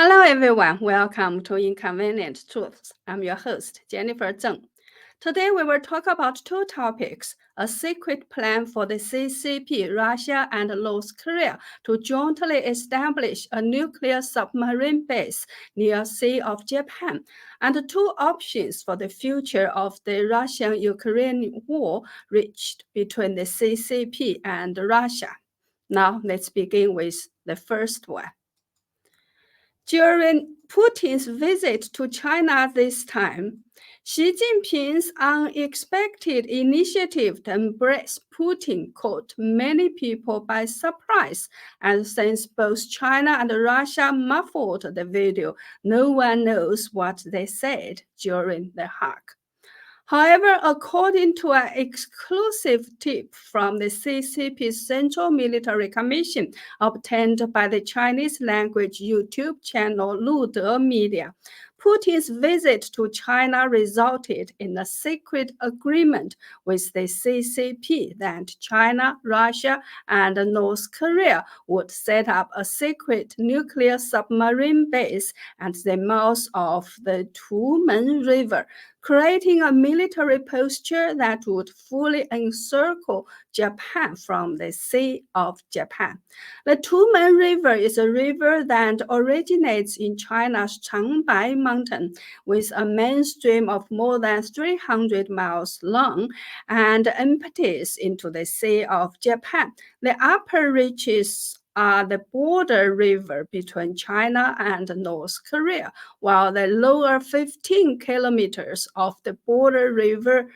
Hello everyone, welcome to Inconvenient Truths. I'm your host, Jennifer Zeng. Today we will talk about two topics: a secret plan for the CCP, Russia and North Korea to jointly establish a nuclear submarine base near Sea of Japan, and two options for the future of the Russo-Ukrainian War reached between the CCP and Russia. Now let's begin with the first one. During Putin's visit to China this time, Xi Jinping's unexpected initiative to embrace Putin caught many people by surprise, and since both China and Russia muffled the video, no one knows what they said during the hug. However, according to an exclusive tip from the CCP's Central Military Commission obtained by the Chinese language YouTube channel Lude Media, Putin's visit to China resulted in a secret agreement with the CCP that China, Russia, and North Korea would set up a secret nuclear submarine base at the mouth of the Tumen River, creating a military posture that would fully encircle Japan from the Sea of Japan. The Tumen River is a river that originates in China's Changbai Mountain, with a main stream of more than 300 miles long, and empties into the Sea of Japan. The upper reaches are the border river between China and North Korea, while the lower 15 kilometers of the border river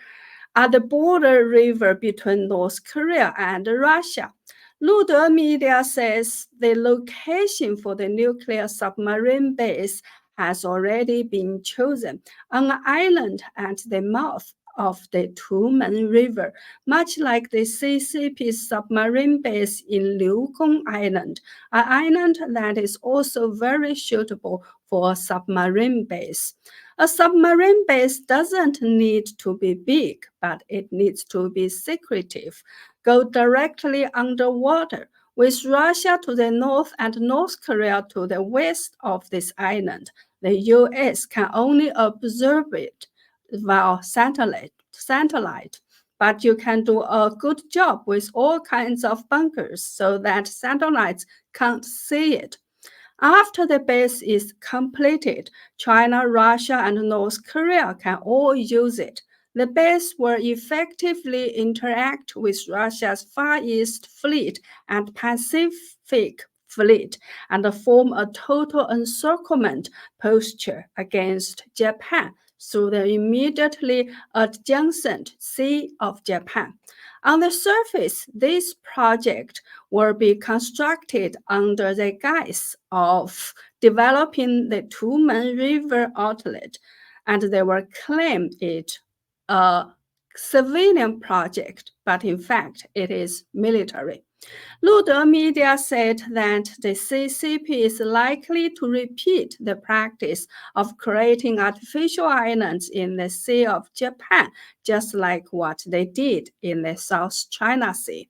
are the border river between North Korea and Russia. Lude Media says the location for the nuclear submarine base has already been chosen, on an island at the mouth of the Tumen River, much like the CCP's submarine base in Liugong Island, an island that is also very suitable for a submarine base. A submarine base doesn't need to be big, but it needs to be secretive, go directly underwater, with Russia to the north and North Korea to the west of this island. The US can only observe it via satellite, but you can do a good job with all kinds of bunkers so that satellites can't see it. After the base is completed, China, Russia, and North Korea can all use it. The base will effectively interact with Russia's Far East Fleet and Pacific Fleet and form a total encirclement posture against Japan through the immediately adjacent Sea of Japan. On the surface, this project will be constructed under the guise of developing the Tumen River outlet, and they will claim it a civilian project, but in fact, it is military. Lude Media said that the CCP is likely to repeat the practice of creating artificial islands in the Sea of Japan, just like what they did in the South China Sea.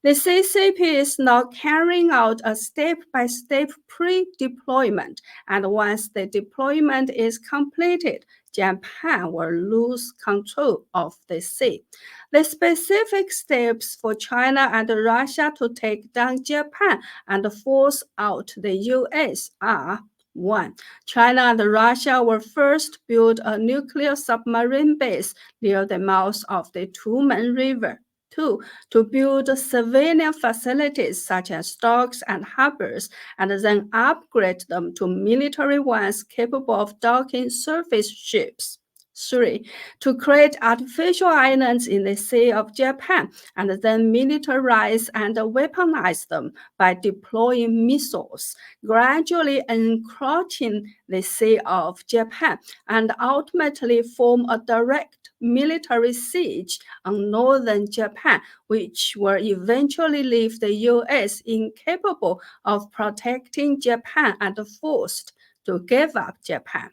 The CCP is now carrying out a step-by-step pre-deployment, and once the deployment is completed, Japan will lose control of the sea. The specific steps for China and Russia to take down Japan and force out the US are: 1. China and Russia will first build a nuclear submarine base near the mouth of the Tumen River. 2. To build civilian facilities such as docks and harbors, and then upgrade them to military ones capable of docking surface ships. 3. To create artificial islands in the Sea of Japan, and then militarize and weaponize them by deploying missiles, gradually encroaching the Sea of Japan, and ultimately form a direct military siege on northern Japan, which will eventually leave the US incapable of protecting Japan and forced to give up Japan.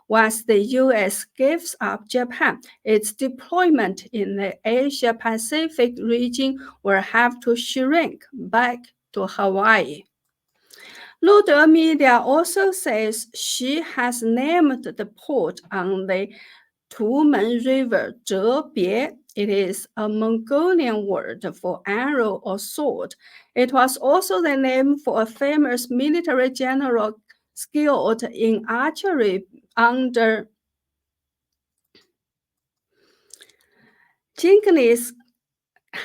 Once the US gives up Japan, its deployment in the Asia-Pacific region will have to shrink back to Hawaii. Lude media also says she has named the port on the Tumen River Zhebie. It is a Mongolian word for arrow or sword. It was also the name for a famous military general skilled in archery under Genghis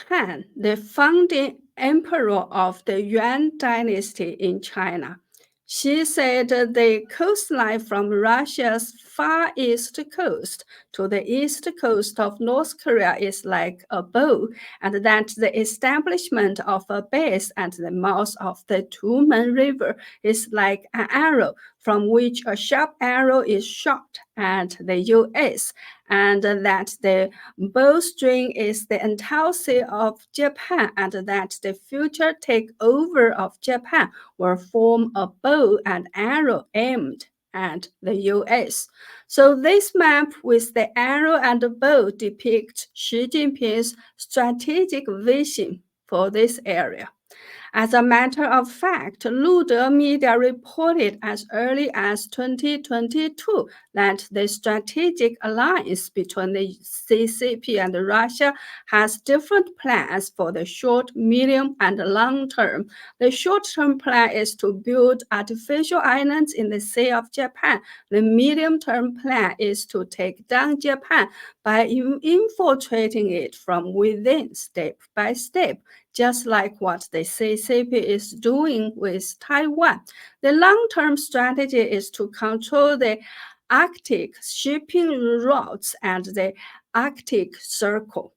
Han, the founding emperor of the Yuan dynasty in China. She said the coastline from Russia's far east coast to the east coast of North Korea is like a bow, and that the establishment of a base at the mouth of the Tumen River is like an arrow from which a sharp arrow is shot at the U.S., and that the bowstring is the entirety of Japan, and that the future takeover of Japan will form a bow and arrow aimed at the US. So this map with the arrow and the bow depicts Xi Jinping's strategic vision for this area. As a matter of fact, Lude media reported as early as 2022 that the strategic alliance between the CCP and Russia has different plans for the short, medium, and long term. The short-term plan is to build artificial islands in the Sea of Japan. The medium-term plan is to take down Japan by infiltrating it from within step by step, just like what the CCP is doing with Taiwan. The long-term strategy is to control the Arctic shipping routes and the Arctic Circle.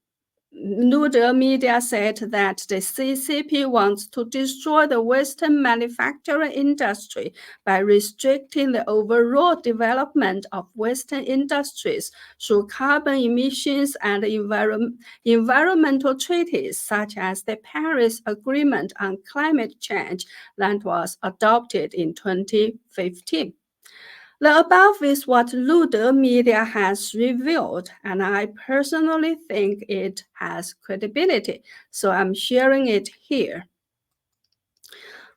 Lude media said that the CCP wants to destroy the Western manufacturing industry by restricting the overall development of Western industries through carbon emissions and environmental treaties such as the Paris Agreement on Climate Change that was adopted in 2015. The above is what Lude media has revealed, and I personally think it has credibility, so I'm sharing it here.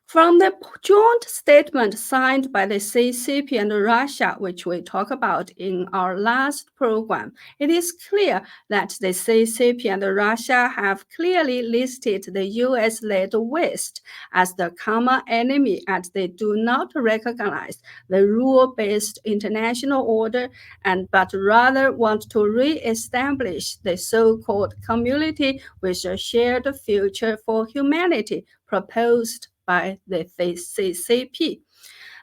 From the joint statement signed by the CCP and Russia, which we talked about in our last program, it is clear that the CCP and Russia have clearly listed the US-led West as the common enemy, and they do not recognize the rule-based international order, but rather want to re-establish the so-called community with a shared future for humanity proposed by the CCP.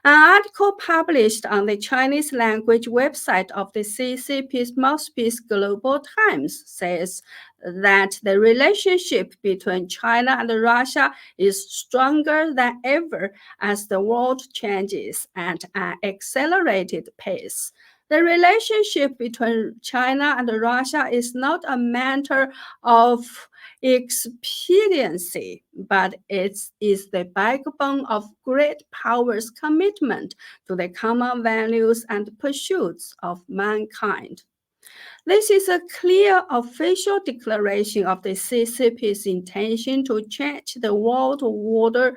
An article published on the Chinese language website of the CCP's mouthpiece Global Times says that the relationship between China and Russia is stronger than ever as the world changes at an accelerated pace. The relationship between China and Russia is not a matter of expediency, but it is the backbone of great powers' commitment to the common values and pursuits of mankind. This is a clear official declaration of the CCP's intention to change the world order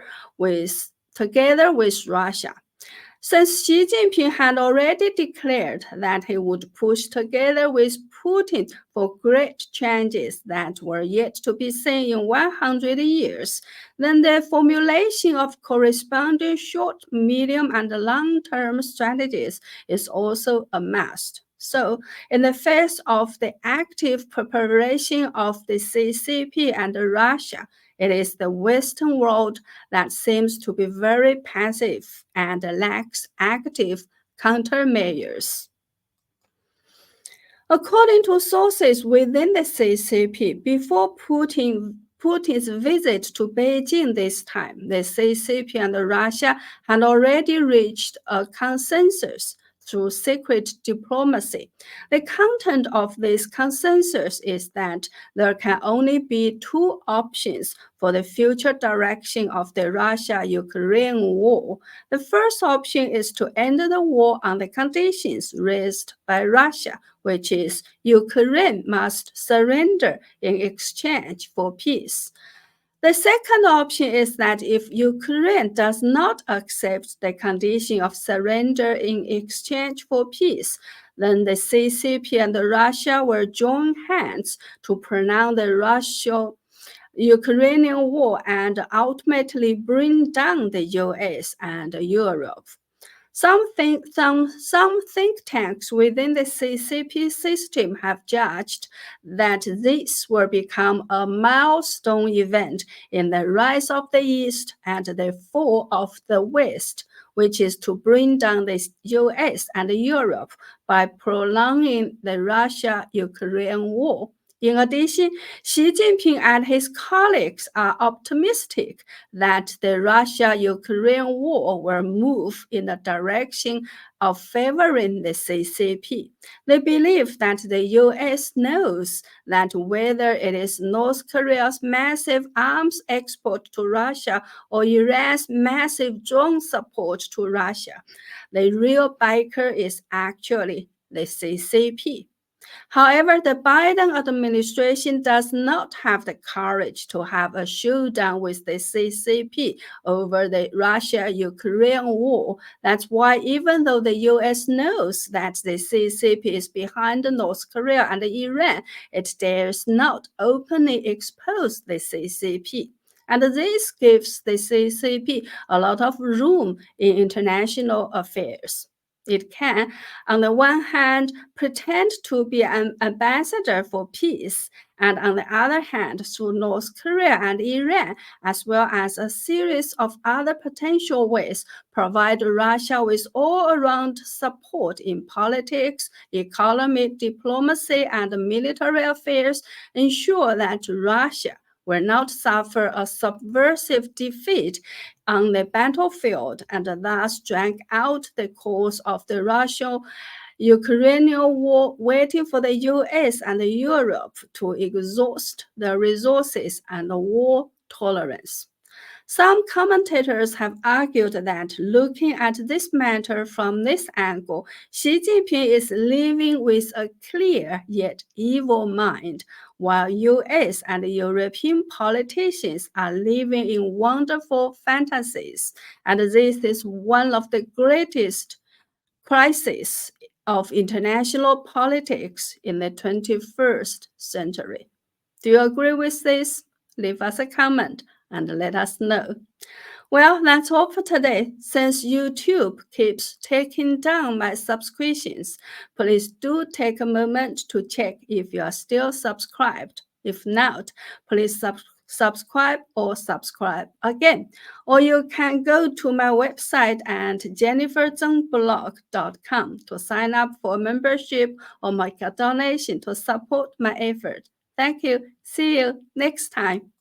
together with Russia. Since Xi Jinping had already declared that he would push together with Putin for great changes that were yet to be seen in 100 years, then the formulation of corresponding short, medium, and long-term strategies is also a must. So, in the face of the active preparation of the CCP and Russia, it is the Western world that seems to be very passive and lacks active countermeasures. According to sources within the CCP, before Putin's visit to Beijing this time, the CCP and Russia had already reached a consensus through secret diplomacy. The content of this consensus is that there can only be two options for the future direction of the Russia-Ukraine war. The first option is to end the war on the conditions raised by Russia, which is Ukraine must surrender in exchange for peace. The second option is that if Ukraine does not accept the condition of surrender in exchange for peace, then the CCP and Russia will join hands to pronounce the Russo-Ukrainian War and ultimately bring down the US and Europe. Some think tanks within the CCP system have judged that this will become a milestone event in the rise of the East and the fall of the West, which is to bring down the US and Europe by prolonging the Russia-Ukraine war. In addition, Xi Jinping and his colleagues are optimistic that the Russia-Ukraine war will move in the direction of favoring the CCP. They believe that the US knows that whether it is North Korea's massive arms export to Russia or Iran's massive drone support to Russia, the real backer is actually the CCP. However, the Biden administration does not have the courage to have a showdown with the CCP over the Russia-Ukraine war. That's why even though the US knows that the CCP is behind North Korea and Iran, it dares not openly expose the CCP. And this gives the CCP a lot of room in international affairs. It can, on the one hand, pretend to be an ambassador for peace, and on the other hand, through North Korea and Iran, as well as a series of other potential ways, provide Russia with all-around support in politics, economy, diplomacy, and military affairs, ensure that Russia will not suffer a subversive defeat on the battlefield and thus drag out the course of the Russo-Ukrainian war, waiting for the US and Europe to exhaust their resources and war tolerance. Some commentators have argued that looking at this matter from this angle, Xi Jinping is living with a clear yet evil mind, while US and European politicians are living in wonderful fantasies. And this is one of the greatest crises of international politics in the 21st century. Do you agree with this? Leave us a comment and let us know. Well, that's all for today. Since YouTube keeps taking down my subscriptions, please do take a moment to check if you are still subscribed. If not, please subscribe or subscribe again. Or you can go to my website at jenniferzengblog.com to sign up for a membership or make a donation to support my effort. Thank you. See you next time.